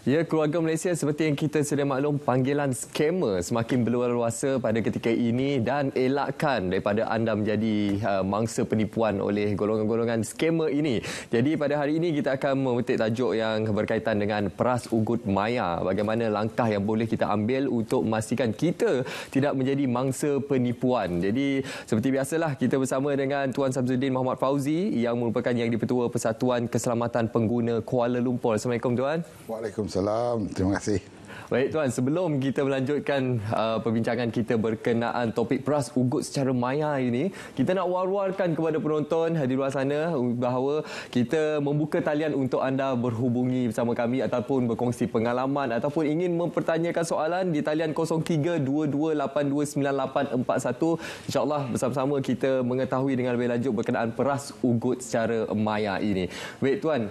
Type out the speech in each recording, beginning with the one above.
Ya, keluarga Malaysia seperti yang kita sedia maklum, panggilan skamer semakin berluasa pada ketika ini dan elakkan daripada anda menjadi mangsa penipuan oleh golongan-golongan skamer ini. Jadi pada hari ini kita akan memetik tajuk yang berkaitan dengan peras ugut maya. Bagaimana langkah yang boleh kita ambil untuk memastikan kita tidak menjadi mangsa penipuan. Jadi seperti biasalah kita bersama dengan Tuan Samsudin Muhammad Fauzi yang merupakan Yang di-Pertua Persatuan Keselamatan Pengguna Kuala Lumpur. Assalamualaikum Tuan. Waalaikumsalam. Terima kasih. Baik Tuan, sebelum kita melanjutkan perbincangan kita berkenaan topik peras ugut secara maya ini, kita nak war-warkan kepada penonton di luar sana bahawa kita membuka talian untuk anda berhubungi bersama kami ataupun berkongsi pengalaman ataupun ingin mempertanyakan soalan di talian 0322829841. InsyaAllah bersama-sama kita mengetahui dengan lebih lanjut berkenaan peras ugut secara maya ini. Baik Tuan,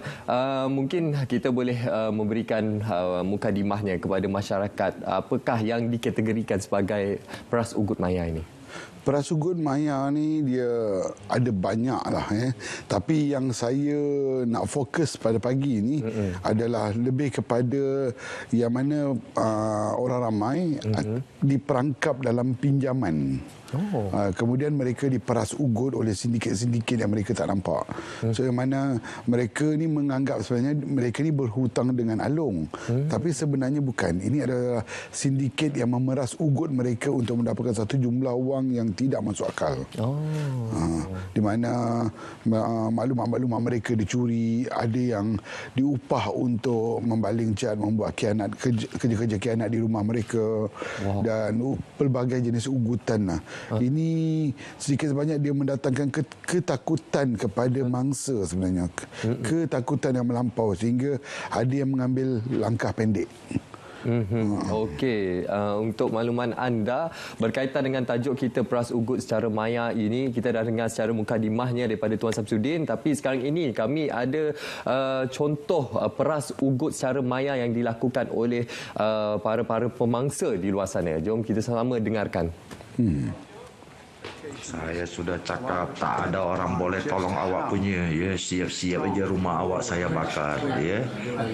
mungkin kita boleh memberikan mukadimahnya kepada masyarakat, apakah yang dikategorikan sebagai peras ugut maya ini? Peras ugut maya ni dia ada banyak lah. Tapi yang saya nak fokus pada pagi ni adalah lebih kepada yang mana orang ramai diperangkap dalam pinjaman. Kemudian mereka diperas ugut oleh sindiket-sindiket yang mereka tak nampak. So yang mana mereka ni menganggap sebenarnya mereka ni berhutang dengan Along. Tapi sebenarnya bukan. Ini adalah sindiket yang memeras ugut mereka untuk mendapatkan satu jumlah wang yang tidak masuk akal. Di mana maklumat-maklumat mereka dicuri, ada yang diupah untuk membaling cat, membuat khianat, kerja-kerja khianat di rumah mereka. Dan pelbagai jenis ugutan lah. Ini sedikit sebanyak dia mendatangkan ketakutan kepada mangsa sebenarnya. Ketakutan yang melampau sehingga ada yang mengambil langkah pendek. Okey, untuk makluman anda berkaitan dengan tajuk kita peras ugut secara maya ini, kita dah dengar secara mukadimahnya daripada Tuan Samsudin, tapi sekarang ini kami ada contoh peras ugut secara maya yang dilakukan oleh para pemangsa di luar sana. Jom kita sama dengarkan. Saya sudah cakap tak ada orang boleh tolong awak punya, ya, siap-siap aja rumah awak saya bakar, ya.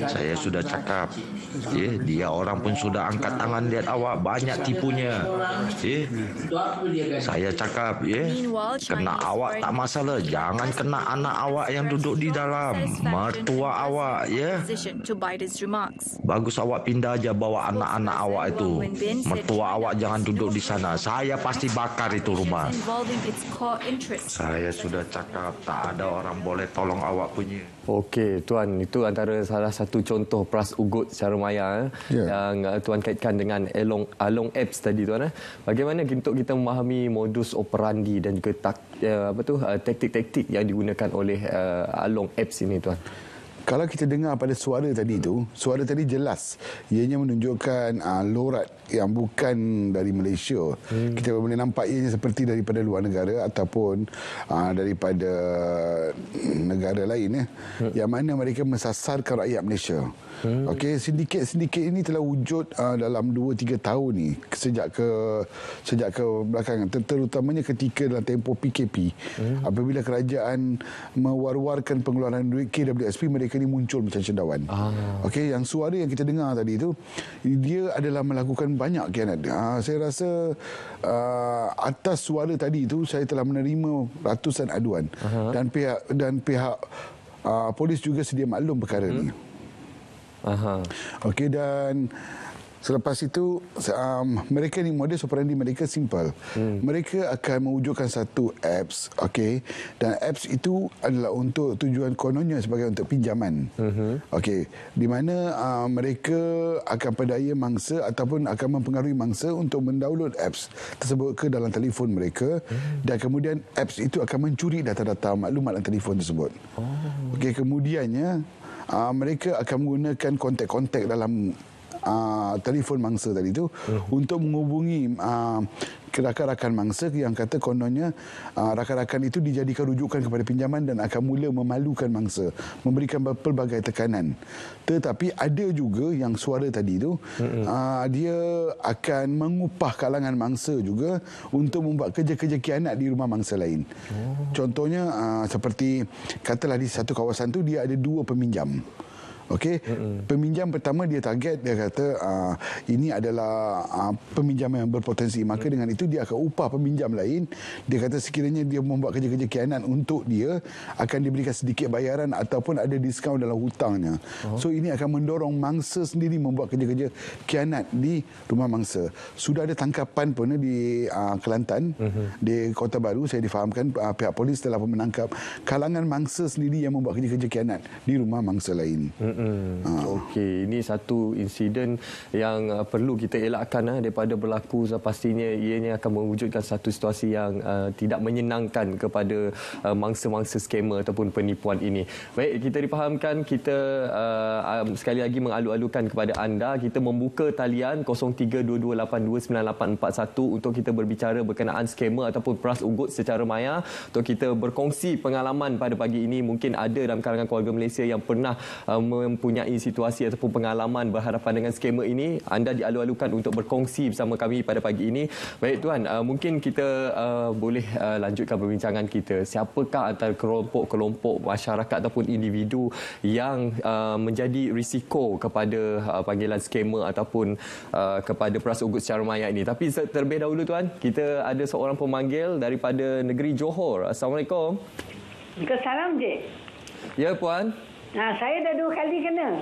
Saya sudah cakap, ya, dia orang pun sudah angkat tangan lihat awak banyak tipunya, ya. Saya cakap, ya, kena awak tak masalah, jangan kena anak awak yang duduk di dalam, mertua awak, ya. Bagus awak pindah aja bawa anak-anak awak itu, mertua awak jangan duduk di sana, saya pasti bakar itu rumah. Saya sudah cakap tak ada orang boleh tolong awak punya. Okey, Tuan, itu antara salah satu contoh peras ugut secara maya yang Tuan kaitkan dengan Along Apps tadi, Tuan. Bagaimana untuk kita memahami modus operandi dan juga taktik-taktik yang digunakan oleh Along Apps ini, Tuan? Kalau kita dengar pada suara tadi tu, suara tadi jelas. Ianya menunjukkan lorat yang bukan dari Malaysia. Kita boleh nampak ianya seperti daripada luar negara ataupun daripada negara lain. Yang mana mereka mensasarkan rakyat Malaysia. Okey, sindiket-sindiket ini telah wujud dalam 2-3 tahun ni sejak ke belakangan, terutamanya ketika dalam tempoh PKP. Apabila kerajaan mewar-warkan pengeluaran duit KWSP, mereka ni muncul macam cendawan. Okey, yang suara yang kita dengar tadi tu, dia adalah melakukan banyak khianat. Saya rasa atas suara tadi tu saya telah menerima ratusan aduan dan pihak polis juga sedia maklum perkara ni. Okey, dan selepas itu mereka ni modus operandi mereka simple. Mereka akan mewujudkan satu apps, okey, dan apps itu adalah untuk tujuan kononnya sebagai untuk pinjaman. Okey, di mana mereka akan pedaya mangsa ataupun akan mempengaruhi mangsa untuk mendownload apps tersebut ke dalam telefon mereka dan kemudian apps itu akan mencuri data-data maklumat dalam telefon tersebut. Okey, kemudiannya mereka akan menggunakan kontak-kontak dalam telefon mangsa tadi tu untuk menghubungi rakan-rakan mangsa yang kata kononnya rakan-rakan itu dijadikan rujukan kepada pinjaman dan akan mula memalukan mangsa, memberikan pelbagai tekanan. Tetapi ada juga yang suara tadi tu dia akan mengupah kalangan mangsa juga untuk membuat kerja-kerja khianat di rumah mangsa lain. Contohnya seperti katalah di satu kawasan tu dia ada 2 peminjam. Okey, peminjam pertama dia target, dia kata ini adalah peminjam yang berpotensi, maka dengan itu dia akan upah peminjam lain. Dia kata sekiranya dia membuat kerja-kerja khianat untuk dia, akan diberikan sedikit bayaran ataupun ada diskaun dalam hutangnya. So ini akan mendorong mangsa sendiri membuat kerja-kerja khianat di rumah mangsa. Sudah ada tangkapan pun di Kelantan, di Kota Baru. Saya difahamkan pihak polis telah menangkap kalangan mangsa sendiri yang membuat kerja-kerja khianat di rumah mangsa lain. Okey, ini satu insiden yang perlu kita elakkan daripada berlaku. Pastinya ianya akan mewujudkan satu situasi yang tidak menyenangkan kepada mangsa-mangsa skamer ataupun penipuan ini. Baik, kita difahamkan, kita sekali lagi mengalu-alukan kepada anda, kita membuka talian 0322829841 untuk kita berbicara berkenaan skamer ataupun peras ugut secara maya, untuk kita berkongsi pengalaman pada pagi ini. Mungkin ada dalam kalangan keluarga Malaysia yang pernah mempunyai situasi ataupun pengalaman berhadapan dengan skamer ini. Anda dialu-alukan untuk berkongsi bersama kami pada pagi ini. Baik tuan, mungkin kita boleh lanjutkan perbincangan kita. Siapakah antara kelompok-kelompok masyarakat ataupun individu yang menjadi risiko kepada panggilan skamer ataupun kepada peras ugut secara maya ini? Tapi terlebih dahulu tuan, kita ada seorang pemanggil daripada negeri Johor. Assalamualaikum. Salam, Cik. Ya, puan. Saya dah 2 kali kena.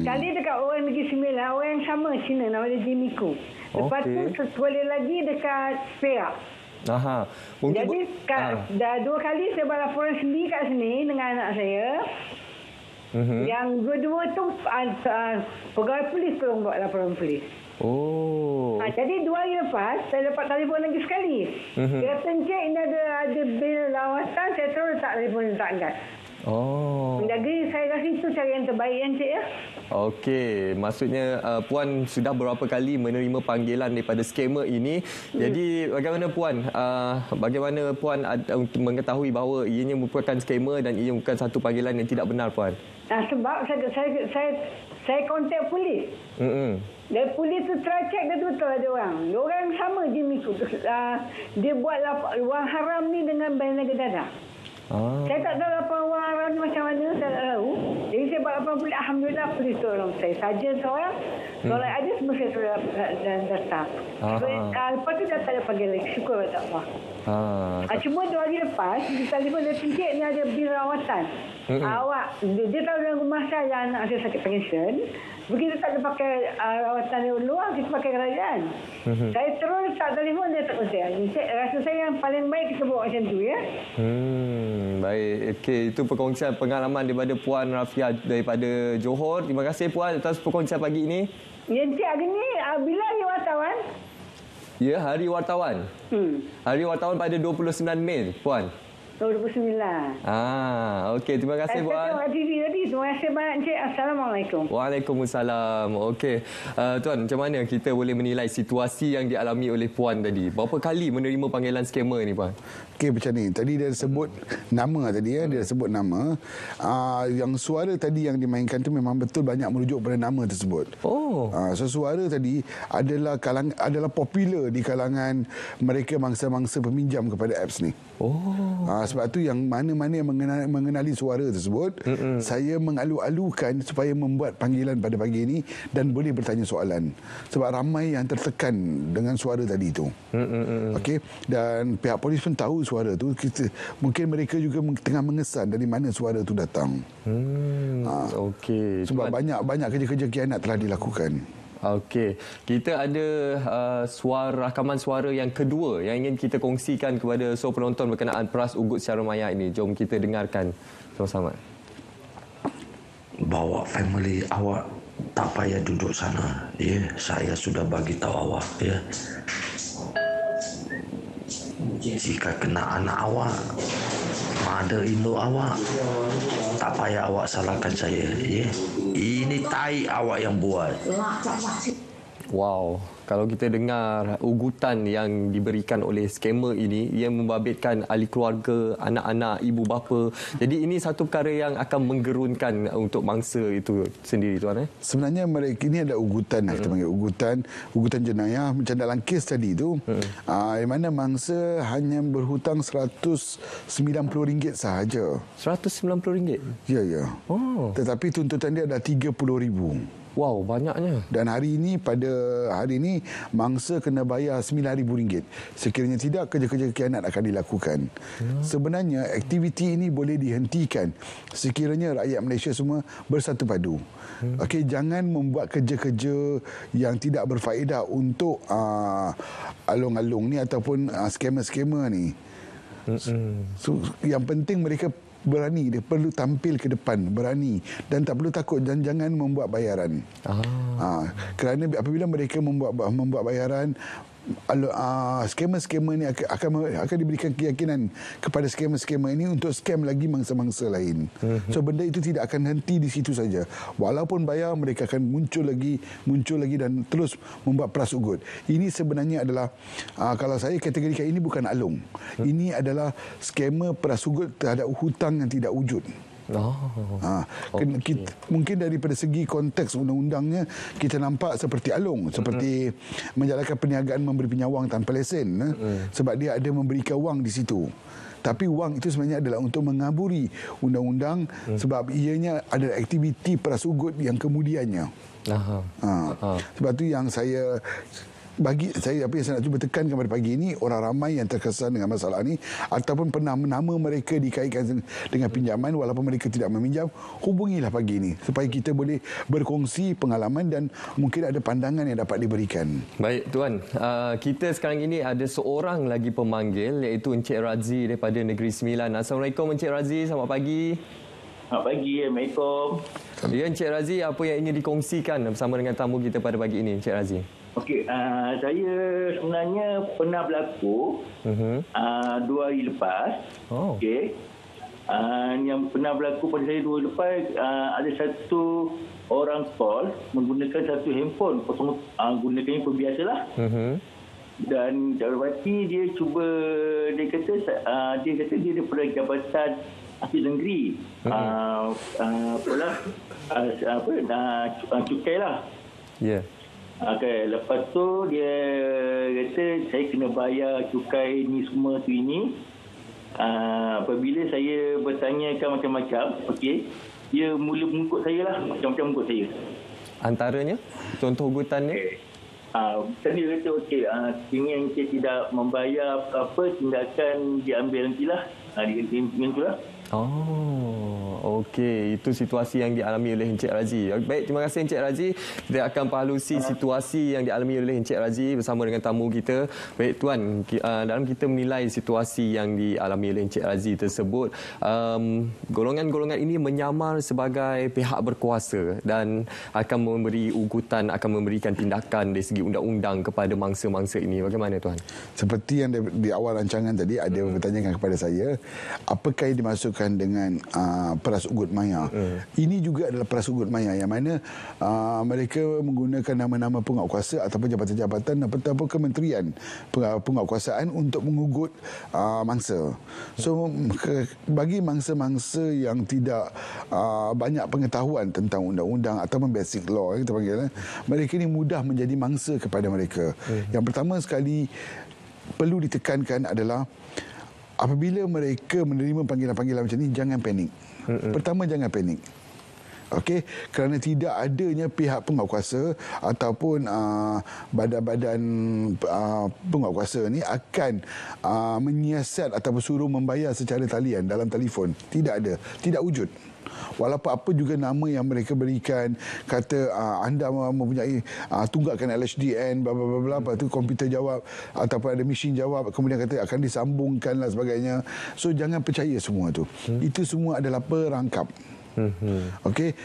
Sekali dekat orang Negeri Sembilan, orang yang sama Cina, nama dia Jimiko. Lepas tu sekali lagi dekat Perak. Jadi dah 2 kali saya buat laporan sendiri kat sini dengan anak saya. Yang dua-dua tu pegawai polis tolong buat laporan polis. Jadi 2 hari lepas saya dapat telefon lagi sekali. Dia kata, "Encik, ini ada bil lawatan." Saya terus letak telefon, tak angkat. Jadi saya rasa itu cara yang terbaik, Encik, ya. Okey, maksudnya puan sudah berapa kali menerima panggilan daripada skamer ini. Jadi bagaimana puan untuk mengetahui bahawa ianya merupakan skamer dan ia bukan satu panggilan yang tidak benar, puan? Sebab saya kontak polis. Dan polis tu try check, dia betul ada orang. Orang sama Jimiko. Dia buat wang haram ni dengan Bank Negara. Saya tak tahu laporan wang haram ni macam mana, saya tak tahu. Jadi saya buat laporan polis. Alhamdulillah polis tolong saya. Saja seorang, tolong aja semua saya sudah datang. Lepas tu dah tak ada panggil lagi. Syukur pada Allah. Cuma 2 hari lepas, di telefon dia, "Encik, ni ada bil rawatan. Awak, dia tahu dalam rumah saya anak saya sakit pension. Begitu tak ada pakai rawatan luar, kita pakai kerajaan." Saya terus tak telefon, dia tak percaya. Rasa saya yang paling baik kita buat macam tu, ya. Baik, okey, itu perkongsian pengalaman daripada Puan Rafia daripada Johor. Terima kasih Puan atas perkongsian pagi ini. Ya, Encik, hari ni bila hari wartawan? Ya, Hari Wartawan. Hari Wartawan pada 29 Mei, Puan. 29. Okey, terima kasih Puan. Terima kasih banyak, Encik. Assalamualaikum. Waalaikumsalam. Okey, Tuan, macam mana kita boleh menilai situasi yang dialami oleh Puan tadi? Berapa kali menerima panggilan skamer ni, Puan? Okey, macam ni. Tadi dia sebut nama tadi, ya. Dia sebut nama. Yang suara tadi yang dimainkan tu memang betul banyak merujuk pada nama tersebut. So suara tadi adalah popular di kalangan mereka mangsa-mangsa peminjam kepada apps ni. Sebab tu yang mana-mana yang mengenali suara tersebut, saya mengalu-alukan supaya membuat panggilan pada pagi ini dan boleh bertanya soalan. Sebab ramai yang tertekan dengan suara tadi itu. Okey, dan pihak polis pun tahu suara tu. Mungkin mereka juga tengah mengesan dari mana suara tu datang. Okey. Sebab banyak kerja-kerja khianat telah dilakukan. Okey, kita ada rakaman suara yang kedua yang ingin kita kongsikan kepada semua penonton berkenaan peras ugut secara maya ini. Jom kita dengarkan sama-sama. Bawa family awak, tak payah duduk sana. Ya, saya sudah bagi tahu awak. Ya. Jika kena anak awak, mother induk awak, tak payah awak salahkan saya. Ya. Ini tai awak yang buat. Wow. Kalau kita dengar ugutan yang diberikan oleh skamer ini, ia membabitkan ahli keluarga, anak-anak, ibu bapa. Jadi ini satu perkara yang akan menggerunkan untuk mangsa itu sendiri, Tuan. Sebenarnya mereka ini ada ugutan, kita panggil ugutan jenayah macam dalam kes tadi tu, di mana mangsa hanya berhutang RM190 sahaja. RM190? Ya. Oh. Tetapi tuntutan dia ada RM30,000. Wow, banyaknya. Dan pada hari ini mangsa kena bayar RM9,000. Sekiranya tidak, kerja-kerja khianat akan dilakukan. Sebenarnya aktiviti ini boleh dihentikan sekiranya rakyat Malaysia semua bersatu padu. Okey, jangan membuat kerja-kerja yang tidak berfaedah untuk alung-alung ni ataupun skamer-skamer ni. So, yang penting mereka berani, dia perlu tampil ke depan, berani dan tak perlu takut, dan jangan membuat bayaran. Kerana apabila mereka membuat bayaran, skamer-skamer ni akan diberikan keyakinan kepada skamer-skamer ini untuk scam lagi mangsa-mangsa lain. So benda itu tidak akan henti di situ saja. Walaupun bayar, mereka akan muncul lagi dan terus membuat peras ugut. Ini sebenarnya adalah kalau saya kategorikan, ini bukan alung. Ini adalah skamer peras ugut terhadap hutang yang tidak wujud. Mungkin daripada segi konteks undang-undangnya kita nampak seperti alung, seperti menjalankan perniagaan memberi pinjam wang tanpa lesen, sebab dia ada memberikan wang di situ. Tapi wang itu sebenarnya adalah untuk mengaburi undang-undang, sebab ianya ada aktiviti peras ugut yang kemudiannya. Sebab tu yang apa yang saya nak cuba tekankan pada pagi ini, orang ramai yang terkesan dengan masalah ini ataupun pernah nama mereka dikaitkan dengan pinjaman walaupun mereka tidak meminjam, hubungilah pagi ini supaya kita boleh berkongsi pengalaman dan mungkin ada pandangan yang dapat diberikan. Baik, Tuan. Kita sekarang ini ada seorang lagi pemanggil, iaitu Encik Razi daripada Negeri Sembilan. Assalamualaikum Encik Razi, selamat pagi. Selamat pagi, Assalamualaikum. Ya, Encik Razi, apa yang ingin dikongsikan bersama dengan tamu kita pada pagi ini, Encik Razi? Okey, saya sebenarnya pernah berlaku 2 hari lepas. Okey. Yang pernah berlaku pada saya 2 hari lepas, ada satu orang call menggunakan satu handphone, gunakannya pun biasalah. Dan dapati dia kata dia daripada Jabatan Akhir Negeri. Cukai lah. Ya. Okay, lepas tu dia kata saya kena bayar cukai ni semua tu ini. Apabila saya bertanyakan macam-macam, okey, dia mula mengikut saya lah, macam-macam mengikut saya. Antaranya, contoh ugutannya? Tadi dia kata, okey, sekiranya saya tidak membayar apa-apa, tindakan diambil nantilah. Dia kata macam tu lah. Okey, itu situasi yang dialami oleh Encik Razi. Baik, terima kasih Encik Razi. Kita akan parlusi situasi yang dialami oleh Encik Razi bersama dengan tamu kita. Baik Tuan, dalam kita menilai situasi yang dialami oleh Encik Razi tersebut, golongan-golongan ini menyamar sebagai pihak berkuasa dan akan memberi ugutan, akan memberikan tindakan dari segi undang-undang kepada mangsa-mangsa ini. Bagaimana Tuan? Seperti yang di awal rancangan tadi ada bertanyakan kepada saya, apakah yang dimasukkan dengan peras ugut maya. Ini juga adalah peras ugut maya yang mana mereka menggunakan nama-nama penguatkuasa ataupun jabatan-jabatan ataupun kementerian penguatkuasaan untuk mengugut mangsa. So bagi mangsa-mangsa yang tidak banyak pengetahuan tentang undang-undang ataupun basic law kita panggil, mereka ini mudah menjadi mangsa kepada mereka. Yang pertama sekali perlu ditekankan adalah apabila mereka menerima panggilan-panggilan macam ni, jangan panik. Pertama, jangan panik. Okey, kerana tidak adanya pihak penguatkuasa ataupun badan-badan penguatkuasa ni akan menyiasat ataupun suruh membayar secara talian dalam telefon. Tidak ada, tidak wujud. Walaupun apa juga nama yang mereka berikan, kata anda mempunyai tunggakan LHDN bla bla bla, lepas tu komputer jawab ataupun ada mesin jawab, kemudian kata akan disambungkan dan sebagainya. So jangan percaya semua tu. Itu semua adalah perangkap. Okey,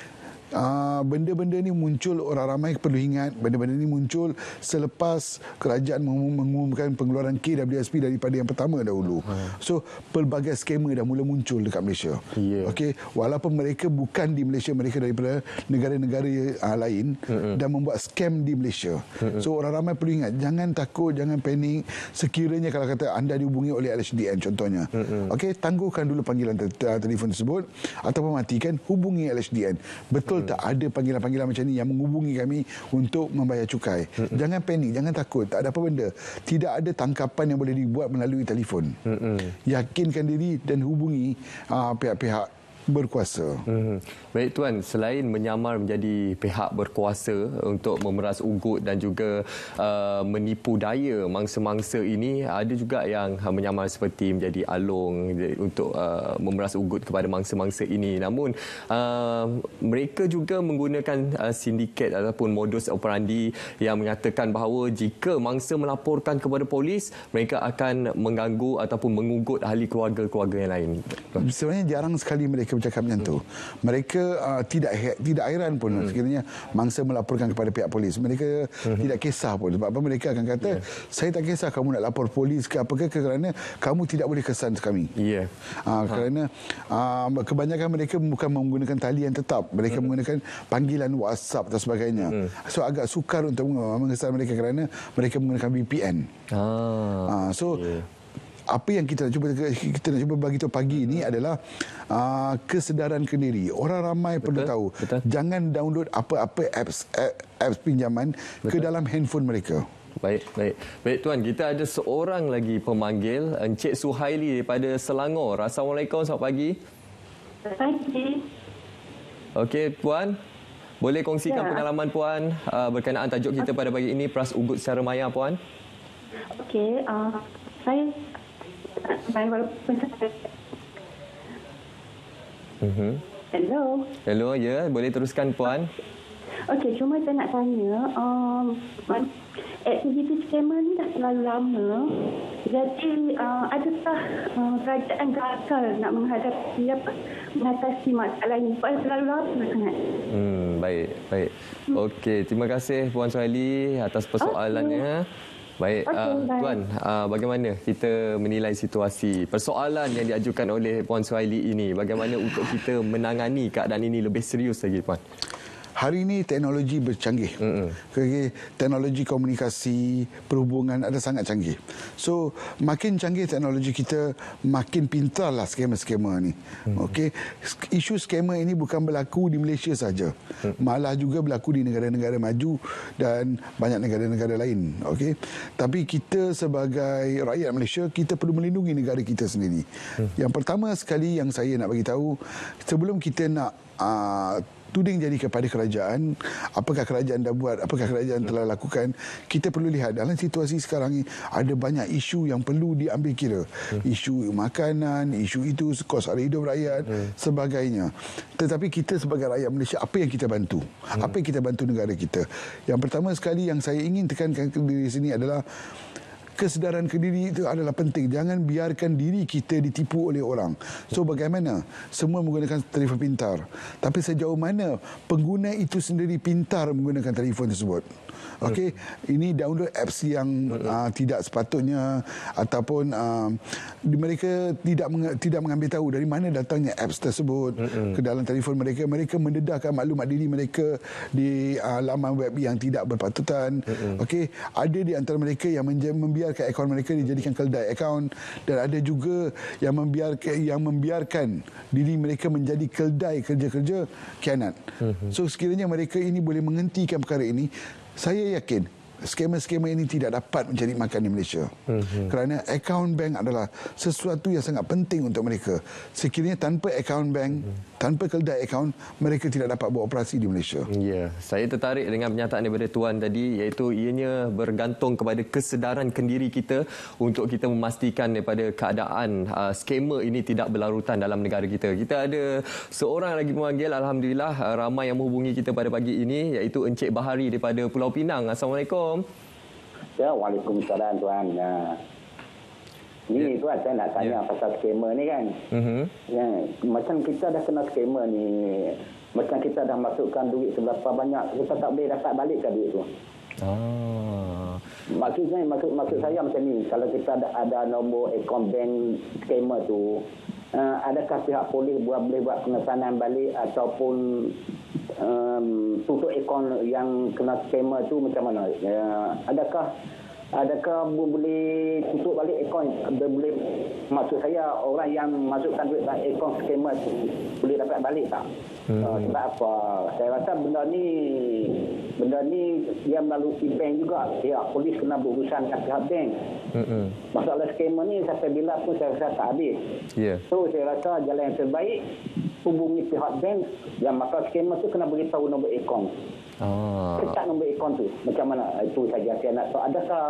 benda-benda ni muncul, orang ramai perlu ingat, benda-benda ni muncul selepas kerajaan mengumumkan pengeluaran KWSP daripada yang pertama dahulu. So pelbagai skema dah mula muncul dekat Malaysia. Okey, walaupun mereka bukan di Malaysia, mereka daripada negara-negara lain dan membuat skam di Malaysia. So orang ramai perlu ingat, jangan takut, jangan panik. Sekiranya kalau kata anda dihubungi oleh LHDN contohnya, okey, tangguhkan dulu panggilan telefon tersebut ataupun matikan, hubungi LHDN. Betul tak ada panggilan-panggilan macam ni yang menghubungi kami untuk membayar cukai? Jangan panik, jangan takut, tak ada apa benda. Tidak ada tangkapan yang boleh dibuat melalui telefon. Yakinkan diri dan hubungi pihak-pihak berkuasa. Baik Tuan, selain menyamar menjadi pihak berkuasa untuk memeras ugut dan juga menipu daya mangsa-mangsa ini, ada juga yang menyamar seperti menjadi alung untuk memeras ugut kepada mangsa-mangsa ini. Namun mereka juga menggunakan sindiket ataupun modus operandi yang mengatakan bahawa jika mangsa melaporkan kepada polis, mereka akan mengganggu ataupun mengugut ahli keluarga-keluarga yang lain. Sebenarnya jarang sekali mereka bercakap macam tu. Mereka tidak hairan pun sekiranya mangsa melaporkan kepada pihak polis. Mereka tidak kisah pun. Sebab apa, mereka akan kata, saya tak kisah kamu nak lapor polis ke apakah, kerana kamu tidak boleh kesan kami. Kerana kebanyakan mereka bukan menggunakan talian tetap. Mereka menggunakan panggilan WhatsApp dan sebagainya. So agak sukar untuk mengesan mereka kerana mereka menggunakan VPN. Apa yang kita nak cuba bagi tahu pagi ini adalah kesedaran kendiri. Orang ramai perlu tahu. Jangan download apa-apa apps pinjaman ke dalam handphone mereka. Baik Tuan, kita ada seorang lagi pemanggil, Encik Suhaili daripada Selangor. Assalamualaikum, selamat pagi. Pagi. Okey Puan, boleh kongsikan pengalaman Puan berkenaan tajuk kita pada pagi ini, peras ugut secara maya Puan? Okey, saya Hello, ya, boleh teruskan Puan. Okey, cuma saya nak tanya, aktiviti skamer ni dah terlalu lama. Jadi, adakah kerajaan gagal nak mengatasi masalah ini? Sebab terlalu lama sangat. Baik. Okey, terima kasih Puan Suhaili atas persoalannya. Baik, Tuan, bagaimana kita menilai situasi persoalan yang diajukan oleh Puan Suhaili ini? Bagaimana untuk kita menangani keadaan ini lebih serius lagi, Puan? Hari ini teknologi bercanggih. Teknologi komunikasi, perhubungan ada sangat canggih. So, makin canggih teknologi kita, makin pintarlah skamer-skamer ni. Okey, isu skamer ini bukan berlaku di Malaysia saja. Malah juga berlaku di negara-negara maju dan banyak negara-negara lain. Okey, tapi kita sebagai rakyat Malaysia, kita perlu melindungi negara kita sendiri. Yang pertama sekali yang saya nak bagi tahu, sebelum kita nak tuding jadi kepada kerajaan, apakah kerajaan dah buat, apakah kerajaan telah lakukan, kita perlu lihat dalam situasi sekarang ini ada banyak isu yang perlu diambil kira. Isu makanan, isu itu, kos harga hidup rakyat, sebagainya. Tetapi kita sebagai rakyat Malaysia, apa yang kita bantu? Apa yang kita bantu negara kita? Yang pertama sekali yang saya ingin tekankan di sini adalah kesedaran kendiri itu adalah penting. Jangan biarkan diri kita ditipu oleh orang. So bagaimana? Semua menggunakan telefon pintar. Tapi sejauh mana pengguna itu sendiri pintar menggunakan telefon tersebut? Okey, ini download apps yang tidak sepatutnya ataupun mereka tidak mengambil tahu dari mana datangnya apps tersebut ke dalam telefon mereka. Mereka mendedahkan maklumat diri mereka di laman web yang tidak berpatutan. Okey, ada di antara mereka yang membiarkan akaun mereka dijadikan keldai akaun, dan ada juga yang membiarkan diri mereka menjadi keldai kerja-kerja khianat. So sekiranya mereka ini boleh menghentikan perkara ini, saya yakin skamer-skamer ini tidak dapat mencari makan di Malaysia. Kerana akaun bank adalah sesuatu yang sangat penting untuk mereka. Sekiranya tanpa akaun bank, tanpa keldai akaun, mereka tidak dapat beroperasi di Malaysia. Ya, saya tertarik dengan pernyataan daripada Tuan tadi, iaitu ianya bergantung kepada kesedaran kendiri kita untuk kita memastikan daripada keadaan skamer ini tidak berlarutan dalam negara kita. Kita ada seorang lagi pemanggil, alhamdulillah, ramai yang menghubungi kita pada pagi ini, iaitu Encik Bahari daripada Pulau Pinang. Assalamualaikum. Ya, waalaikumsalam Tuan. Ini Tuan, saya nak tanya pasal skamer ni kan. Ya, macam kita dah kena skamer ni macam kita dah masukkan duit seberapa banyak, kita tak boleh dapat balik ke duit tu. Maksud saya macam ni, kalau kita ada nombor akaun bank scammer tu, adakah pihak polis boleh buat pengesanan balik ataupun tutup akaun yang kena scammer tu macam mana? Adakah boleh tutup balik akaun? Boleh, maksud saya orang yang masukkan duit dalam akaun scammer tu boleh dapat balik tak? Sebab apa? Saya rasa benda ni dia melalui bank juga. Pihak polis kena berurusan dengan pihak bank. Masalah scammer ni sampai bila pun saya rasa tak habis. So saya rasa jalan yang terbaik hubungi pihak bank yang maka scammer tu kena beritahu nombor akaun. Pecat nombor akaun tu macam mana, itu saja saya nak tahu. Adakah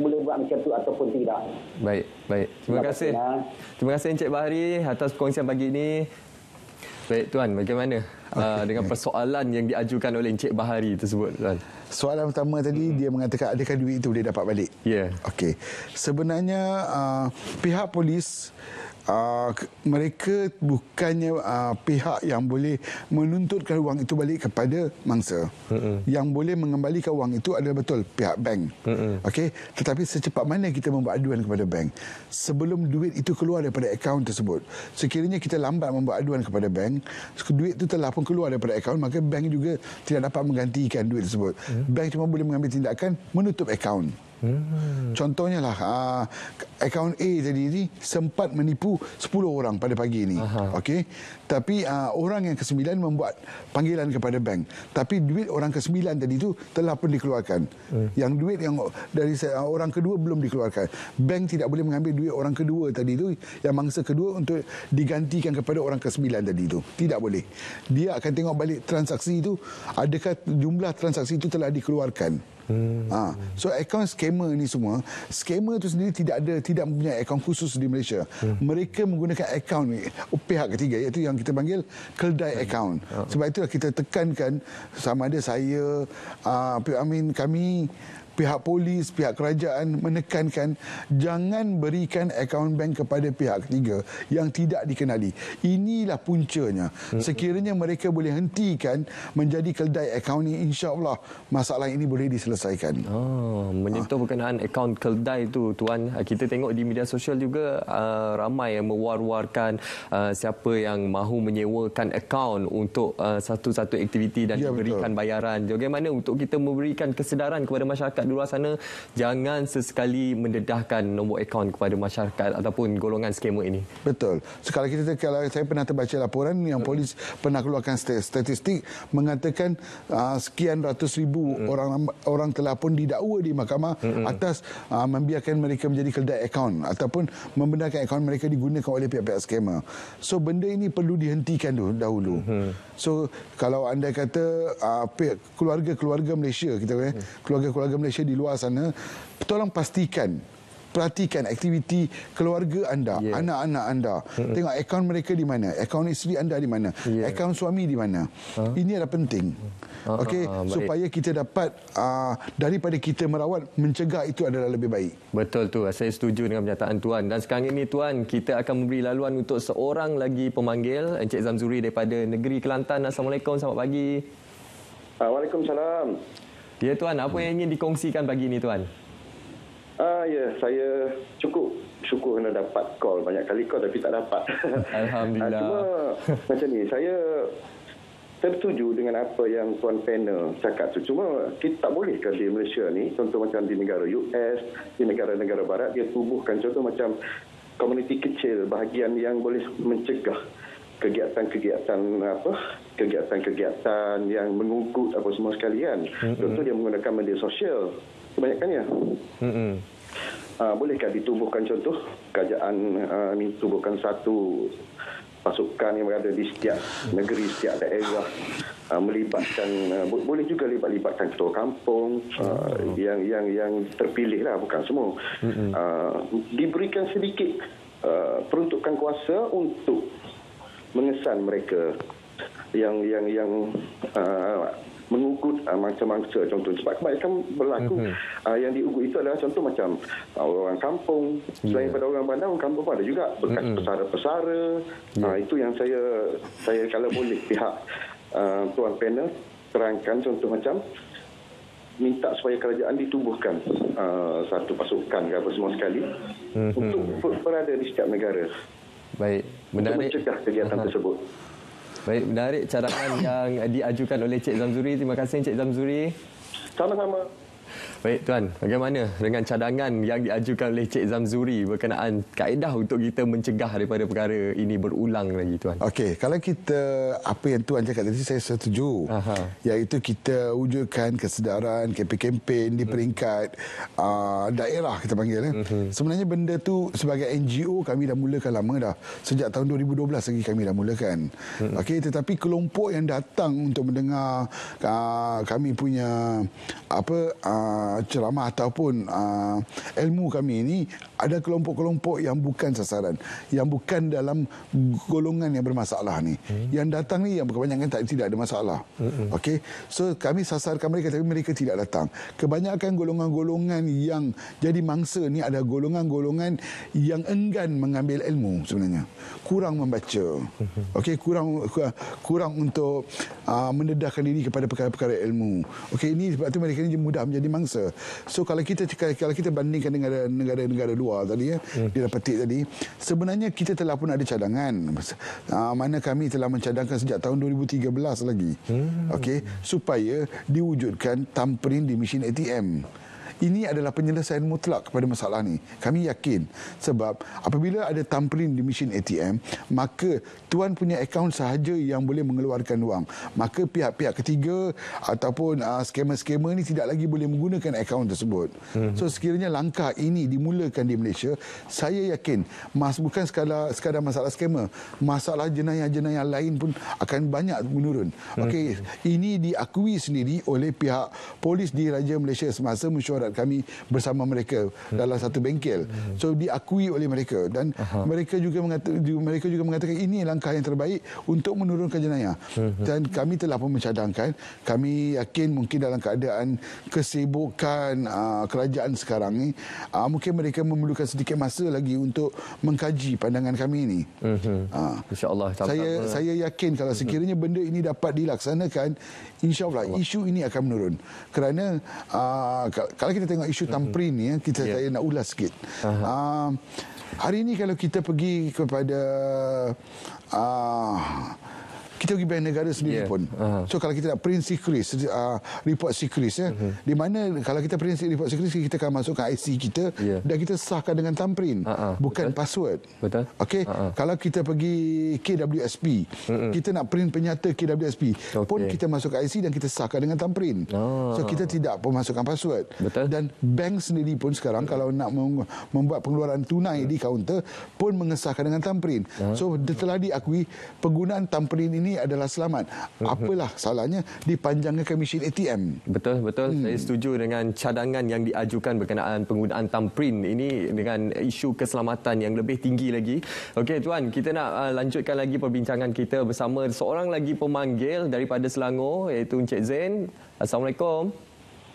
boleh buat macam tu ataupun tidak? Baik. Terima kasih. Terima kasih Encik Bahari atas perkongsian pagi ini. Baik Tuan, bagaimana dengan persoalan yang diajukan oleh Encik Bahari tersebut Tuan? Soalan pertama tadi dia mengatakan adakah duit itu boleh dapat balik? Ya. Okey. Sebenarnya pihak polis mereka bukannya pihak yang boleh menuntutkan wang itu balik kepada mangsa. Yang boleh mengembalikan wang itu adalah betul pihak bank. Okey, tetapi secepat mana kita membuat aduan kepada bank sebelum duit itu keluar daripada akaun tersebut. Sekiranya kita lambat membuat aduan kepada bank, duit itu telah pun keluar daripada akaun, maka bank juga tidak dapat menggantikan duit tersebut. Bank cuma boleh mengambil tindakan menutup akaun. Contohnya lah akaun A tadi ni sempat menipu 10 orang pada pagi ini. Okey, tapi orang yang ke-9 membuat panggilan kepada bank, tapi duit orang ke-9 tadi tu telah pun dikeluarkan. Yang duit yang dari orang kedua belum dikeluarkan. Bank tidak boleh mengambil duit orang kedua tadi tu, yang mangsa kedua, untuk digantikan kepada orang ke-9 tadi tu. Tidak boleh. Dia akan tengok balik transaksi itu, adakah jumlah transaksi itu telah dikeluarkan. So akaun scammer ni semua, scammer tu sendiri tidak mempunyai akaun khusus di Malaysia. Mereka menggunakan akaun pihak ketiga, iaitu yang kita panggil keldai akaun. Sebab itulah kita tekankan sama ada saya, kami, pihak polis, pihak kerajaan menekankan jangan berikan akaun bank kepada pihak ketiga yang tidak dikenali. Inilah puncanya. Sekiranya mereka boleh hentikan menjadi keldai akaun ini, insya-Allah masalah ini boleh diselesaikan. Menyentuh berkenaan akaun keldai itu Tuan, kita tengok di media sosial juga ramai yang mewar-warkan siapa yang mahu menyewakan akaun untuk satu-satu aktiviti dan diberikan bayaran. Bagaimana untuk kita memberikan kesedaran kepada masyarakat di luar sana, jangan sesekali mendedahkan nombor akaun kepada masyarakat ataupun golongan scammer ini. Betul. Kalau saya pernah terbaca laporan yang polis pernah keluarkan statistik mengatakan sekian ratus ribu orang telah pun didakwa di mahkamah atas membiarkan mereka menjadi keldai akaun ataupun membenarkan akaun mereka digunakan oleh pihak-pihak scammer. So benda ini perlu dihentikan dahulu. So kalau anda kata keluarga-keluarga Malaysia, keluarga-keluarga Malaysia di luar sana, tolong perhatikan aktiviti keluarga anda, anak-anak anda. Tengok akaun mereka di mana, akaun isteri anda di mana, akaun suami di mana. Ini adalah penting. Okey, supaya kita dapat daripada kita merawat, mencegah itu adalah lebih baik. Betul tu, saya setuju dengan pernyataan Tuan. Dan sekarang ini Tuan, kita akan memberi laluan untuk seorang lagi pemanggil, Encik Zamzuri daripada Negeri Kelantan. Assalamualaikum, selamat pagi. Waalaikumsalam. Ya Tuan, apa yang ingin dikongsikan pagi ini Tuan? Ya, saya cukup syukur kena dapat call. Banyak kali call tapi tak dapat. Alhamdulillah. Cuma macam ni, saya setuju dengan apa yang Tuan panel cakap tu. Cuma kita tak boleh kan di Malaysia ni, contoh macam di negara US, di negara-negara barat, dia tubuhkan contoh macam komuniti kecil, bahagian yang boleh mencegah kegiatan-kegiatan yang mengungkut apa semua sekalian. Contoh dia menggunakan media sosial kebanyakannya. Bolehkah ditubuhkan contoh kerajaan tubuhkan satu pasukan yang berada di setiap negeri, setiap daerah, melibatkan, boleh juga libatkan ketua kampung yang terpilih lah, bukan semua. Diberikan sedikit peruntukan kuasa untuk mengesan mereka yang mengugut mangsa-mangsa, contoh sebab kebanyakan berlaku yang diugut itu adalah contoh macam orang kampung. Selain pada orang bandar, orang kampung pun ada juga bekas pesara-pesara. Itu yang saya kalau boleh pihak Tuan panel terangkan contoh macam minta supaya kerajaan ditubuhkan satu pasukan ke apa semua sekali untuk berada di setiap negara. Baik, menarik. Untuk mencegah kegiatan tersebut. Baik, menarik cadangan yang diajukan oleh Cik Zamzuri. Terima kasih Cik Zamzuri. Sama-sama. Baik Tuan, bagaimana dengan cadangan yang diajukan oleh Cik Zamzuri berkenaan kaedah untuk kita mencegah daripada perkara ini berulang lagi Tuan? Okey, kalau kita, apa yang Tuan cakap tadi saya setuju. Iaitu kita wujudkan kesedaran, kempen-kempen di peringkat daerah kita panggil. Sebenarnya benda tu sebagai NGO kami dah mulakan lama dah. Sejak tahun 2012 lagi kami dah mulakan. Okey, tetapi kelompok yang datang untuk mendengar kami punya ceramah ataupun ilmu kami ini, ada kelompok-kelompok yang bukan sasaran, yang bukan dalam golongan yang bermasalah ni. Yang datang ni yang kebanyakan tidak ada masalah. Okey, so kami sasarkan mereka tapi mereka tidak datang. Kebanyakan golongan-golongan yang jadi mangsa ni ada golongan-golongan yang enggan mengambil ilmu sebenarnya. Kurang membaca. Okey, kurang untuk mendedahkan diri kepada perkara-perkara ilmu. Okey, ini sebab tu mereka ni mudah menjadi mangsa. So kalau kita bandingkan dengan negara-negara luar tadi dia petik tadi, sebenarnya kita telah pun ada cadangan. Mana kami telah mencadangkan sejak tahun 2013 lagi. Okey, supaya diwujudkan thumbprint di mesin ATM. Ini adalah penyelesaian mutlak kepada masalah ni. Kami yakin sebab apabila ada thumbprint di mesin ATM, maka tuan punya akaun sahaja yang boleh mengeluarkan wang. Maka pihak-pihak ketiga ataupun skamer-skamer ni tidak lagi boleh menggunakan akaun tersebut. So sekiranya langkah ini dimulakan di Malaysia, saya yakin bukan sekadar masalah skamer, masalah jenayah-jenayah lain pun akan banyak menurun. Okey, ini diakui sendiri oleh pihak polis di Raja Malaysia semasa mesyuarat kami bersama mereka dalam satu bengkel. So diakui oleh mereka dan mereka juga mengatakan ini langkah yang terbaik untuk menurunkan jenayah. Dan kami telah pun mencadangkan, kami yakin mungkin dalam keadaan kesibukan kerajaan sekarang ni, mungkin mereka memerlukan sedikit masa lagi untuk mengkaji pandangan kami ini. InsyaAllah. Saya yakin kalau sekiranya benda ini dapat dilaksanakan, insyaAllah isu ini akan menurun. Kerana kalau kita tengok isu thumbprint ni, saya nak ulas sikit. Hari ini kalau kita pergi kepada kita pergi bank negara sendiri pun. So kalau kita nak print secret, report secret di mana kalau kita print report secret, kita akan masukkan IC kita dan kita sahkan dengan thumbprint, bukan password. Betul. Okey, kalau kita pergi KWSP, kita nak print penyata KWSP, pun kita masukkan IC dan kita sahkan dengan thumbprint. So kita tidak pun masukkan password. Betul. Dan bank sendiri pun sekarang kalau nak membuat pengeluaran tunai di kaunter pun mengesahkan dengan thumbprint. So telah diakui penggunaan thumbprint ini adalah selamat. Apalah salahnya dipanjangkan mesin ATM. Betul. Saya setuju dengan cadangan yang diajukan berkenaan penggunaan thumbprint ini dengan isu keselamatan yang lebih tinggi lagi. Okey Tuan, kita nak lanjutkan lagi perbincangan kita bersama seorang lagi pemanggil daripada Selangor, iaitu Encik Zain. Assalamualaikum.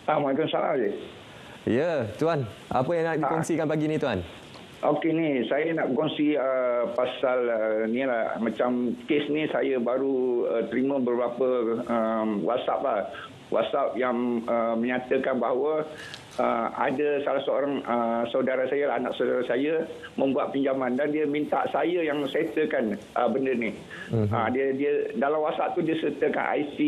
Waalaikumsalam. Ya, Tuan. Apa yang nak dikongsikan pagi ni Tuan? Okey ni, saya nak berkongsi pasal ni lah, macam kes ni saya baru terima beberapa WhatsApp yang menyatakan bahawa ada salah seorang saudara saya, anak saudara saya membuat pinjaman dan dia minta saya yang settlekan benda ni. Dia dalam WhatsApp tu dia sertakan IC,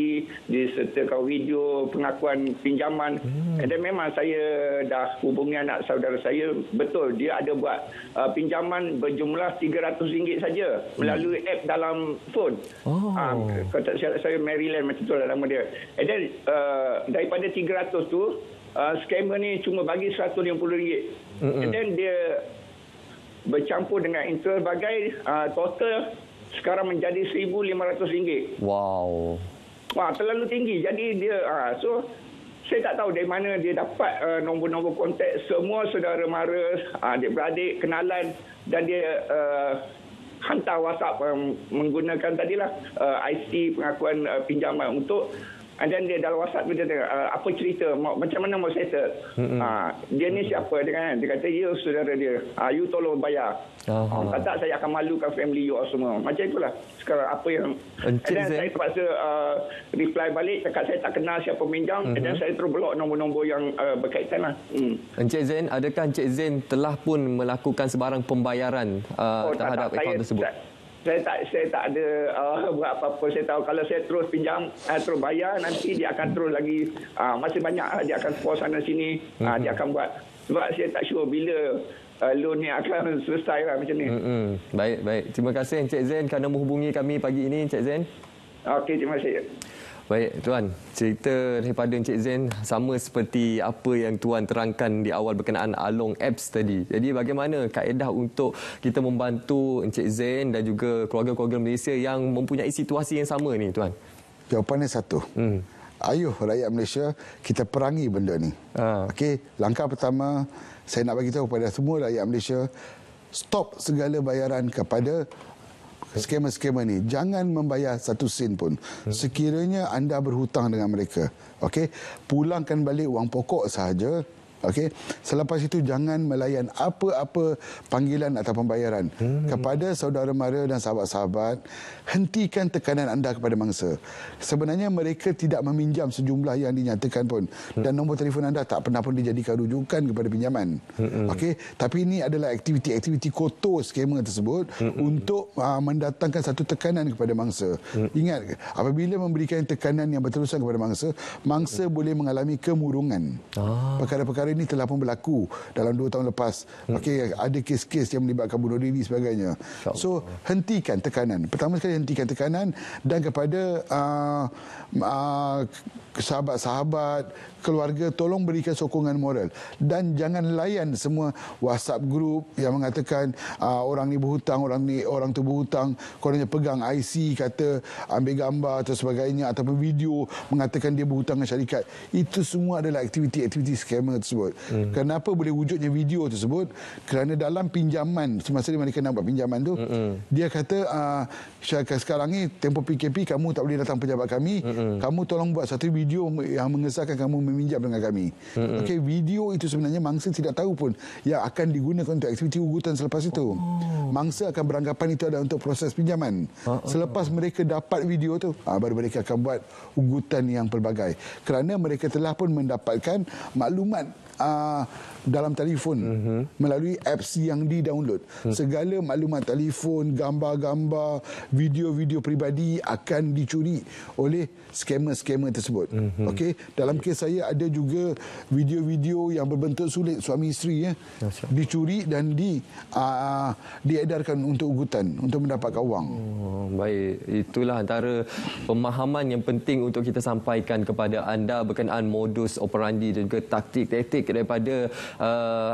dia sertakan video pengakuan pinjaman. Dan memang saya dah hubungi anak saudara saya, betul dia ada buat pinjaman berjumlah RM300 saja melalui app dalam phone. Kata saya Maryland macam tu lah nama dia. And then daripada 300 tu scammer ni cuma bagi RM150. And then dia bercampur dengan interest bagai total sekarang menjadi RM1,500. Wow. Wah, terlalu tinggi. Jadi dia so saya tak tahu dari mana dia dapat nombor-nombor kontak semua saudara mara, adik-beradik, kenalan, dan dia hantar WhatsApp menggunakan tadilah IC pengakuan pinjaman untuk Dan dia dalam WhatsApp dia kata, apa cerita, macam mana mau settle. Dia ni siapa? Dia kata, ya saudara dia. You tolong bayar. Kalau tak, saya akan malukan family you semua. Macam itulah. Sekarang apa yang... Dan saya terpaksa reply balik, cakap saya tak kenal siapa minjam. Dan saya terus block nombor-nombor yang berkaitan lah. Encik Zain, adakah Encik Zain telah pun melakukan sebarang pembayaran terhadap akaun tersebut? Saya tak ada buat apa-apa. Saya tahu kalau saya terus pinjam, terus bayar, nanti dia akan terus lagi masih banyak dia akan force sana sini, dia akan buat. Sebab saya tak sure bila loan ni akan selesai lah macam ni. Baik. Terima kasih Encik Zain kerana menghubungi kami pagi ini, Encik Zain. Okey, terima kasih. Baik, Tuan. Cerita daripada Encik Zain sama seperti apa yang Tuan terangkan di awal berkenaan Along Apps tadi. Jadi bagaimana kaedah untuk kita membantu Encik Zain dan juga keluarga-keluarga Malaysia yang mempunyai situasi yang sama ni, Tuan? Jawapannya satu. Ayuh rakyat Malaysia, kita perangi benda ni. Okey, langkah pertama saya nak bagi tahu kepada semua rakyat Malaysia, stop segala bayaran kepada skema-skema ni. Jangan membayar satu sen pun. Sekiranya anda berhutang dengan mereka, okey, pulangkan balik wang pokok sahaja. Okey, selepas itu jangan melayan apa-apa panggilan atau pembayaran kepada saudara mara dan sahabat-sahabat. Hentikan tekanan anda kepada mangsa. Sebenarnya mereka tidak meminjam sejumlah yang dinyatakan pun, dan nombor telefon anda tak pernah pun dijadikan rujukan kepada pinjaman. Okey, tapi ini adalah aktiviti-aktiviti kotor skema tersebut untuk mendatangkan satu tekanan kepada mangsa. Ingat, apabila memberikan tekanan yang berterusan kepada mangsa boleh mengalami kemurungan. Perkara-perkara ini telah pun berlaku dalam 2 tahun lepas. Okey, ada kes-kes yang melibatkan bunuh diri sebagainya. So, hentikan tekanan. Pertama sekali, hentikan tekanan, dan kepada sahabat-sahabat, keluarga, tolong berikan sokongan moral, dan jangan layan semua WhatsApp group yang mengatakan orang ni berhutang, orang tu berhutang, korangnya pegang IC, kata ambil gambar atau sebagainya, ataupun video mengatakan dia berhutang dengan syarikat. Itu semua adalah aktiviti-aktiviti scammer tersebut. Kenapa boleh wujudnya video tersebut? Kerana dalam pinjaman, semasa mereka nak buat pinjaman tu, dia kata sekarang ni tempoh PKP kamu tak boleh datang pejabat kami, kamu tolong buat satu video yang mengesahkan kamu meminjam dengan kami. Okey, video itu sebenarnya mangsa tidak tahu pun yang akan digunakan untuk aktiviti ugutan selepas itu. Mangsa akan beranggapan itu adalah untuk proses pinjaman. Selepas mereka dapat video tu, baru mereka akan buat ugutan yang pelbagai. Kerana mereka telah pun mendapatkan maklumat dalam telefon melalui apps yang di-download. Segala maklumat telefon, gambar-gambar, video-video peribadi akan dicuri oleh skamer-skamer tersebut. Okey, dalam kes saya ada juga video-video yang berbentuk sulit suami isteri dicuri dan diedarkan untuk ugutan untuk mendapatkan wang. Baik, itulah antara pemahaman yang penting untuk kita sampaikan kepada anda berkenaan modus operandi dan juga taktik-taktik daripada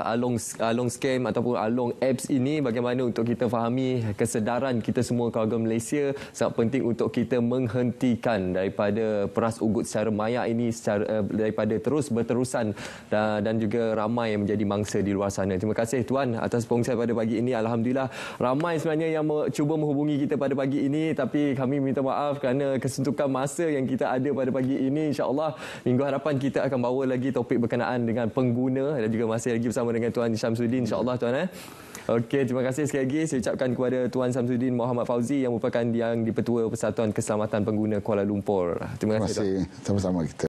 Along scam ataupun Along apps ini. Bagaimana untuk kita fahami kesedaran kita semua keluarga Malaysia, sangat penting untuk kita menghentikan daripada peras ugut secara maya ini daripada terus berterusan dan juga ramai yang menjadi mangsa di luar sana. Terima kasih Tuan atas perkongsian pada pagi ini. Alhamdulillah ramai sebenarnya yang cuba menghubungi kita pada pagi ini, tapi kami minta maaf kerana kesuntukan masa yang kita ada pada pagi ini. InsyaAllah minggu hadapan kita akan bawa lagi topik berkenaan dengan pengguna, dan juga masih lagi bersama dengan Tuan Syamsuddin, insya-Allah Tuan. Okey, terima kasih sekali lagi saya ucapkan kepada Tuan Syamsuddin Muhammad Fauzi yang merupakan yang di-Pertua Persatuan Keselamatan Pengguna Kuala Lumpur. Terima kasih. Sama-sama kita.